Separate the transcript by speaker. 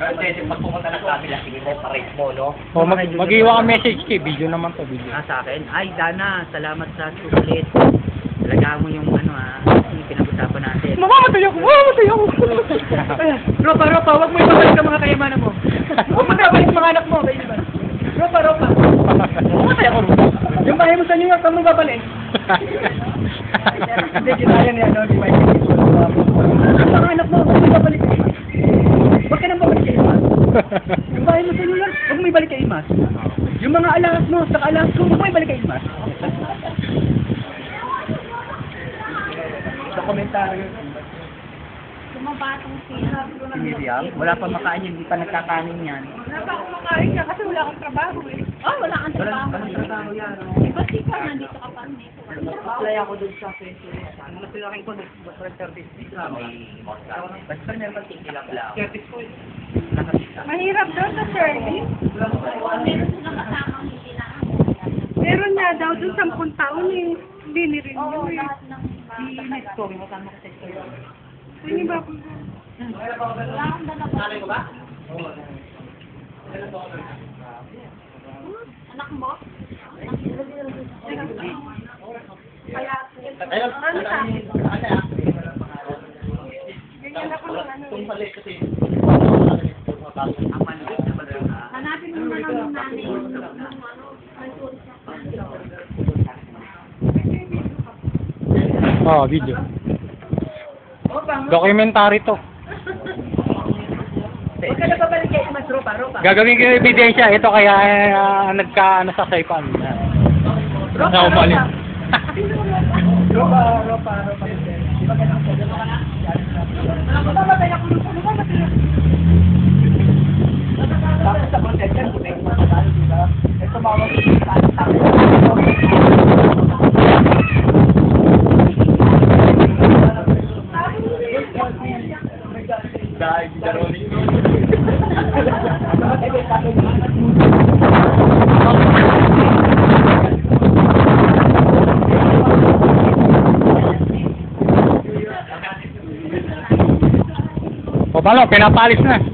Speaker 1: Pwede, pag pumunta ng camera, sige mo, parate mo, no?
Speaker 2: O, mag-iwan ka message kay video naman to, video.
Speaker 3: Sa akin. Ay, Dana, salamat sa sulit. Talaga mo yung yung pinag-usapan natin.
Speaker 2: Mamamatay ako! Mamamatay ako!
Speaker 3: Ropa, wag mo ibabalik ang mga kayamanan mo. Huwag mo nabalik ang mga anak mo, kaibigan. Ropa.
Speaker 2: Mamamatay ako!
Speaker 3: Yung bahay mo sa New York, kamo babalik. Hindi, ginaya niya, no? Di ba? Yung mga anak mo, huwag mo babalik. Huwag ka nang babalik kay Imas. Yung bahay mo sa New York, huwag mo ibalik kay Imas. Yung mga alahas mo, saka alahas ko, huwag mo ibalik kay Imas. Sa komentaryo.
Speaker 4: Sumabatong siya.
Speaker 3: Si Miriam, wala pa makain yan, hindi pa nagkakanin yan.
Speaker 4: Wala pa akong makain niya kasi wala akong trabaho eh. Oh, wala kang trabaho.
Speaker 3: trabaho yan.
Speaker 4: Iba siya, nandito ka pa nito.
Speaker 3: Apply ako dun sa Facebook. Ano sila akin ko, nag-service service. Basta meron pa tingilap lang. Service ko eh.
Speaker 4: Mahirap doon sa service.
Speaker 5: Meron silang kasamang hindi na.
Speaker 4: Meron nga daw doon 10 taon eh. Hindi ni-renew
Speaker 5: Oo,
Speaker 4: eh.
Speaker 5: lahat ng
Speaker 3: Mexico, may kasama ko sa Mexico.
Speaker 4: Ano ba po?
Speaker 5: wala akong dalawa. Anak mo? Kaya,
Speaker 4: Ano sa akin? Ganyan ako ng ano eh.
Speaker 5: hanapin mo na lang yung nanay yung
Speaker 2: Oh, video. Documentary to.
Speaker 3: Huwag ka na babalik kay Imas, Ropa.
Speaker 2: Gagawin ko yung ebidensya. Ito kaya nagka-ano sa saipan. Sa umalis.
Speaker 3: Ropa. Mamatay ako dito. Tapos sa content yan, kung may matatalo, diba? Ito mawag yung dahil Jaroni.
Speaker 2: O, paano? Pinapalis na.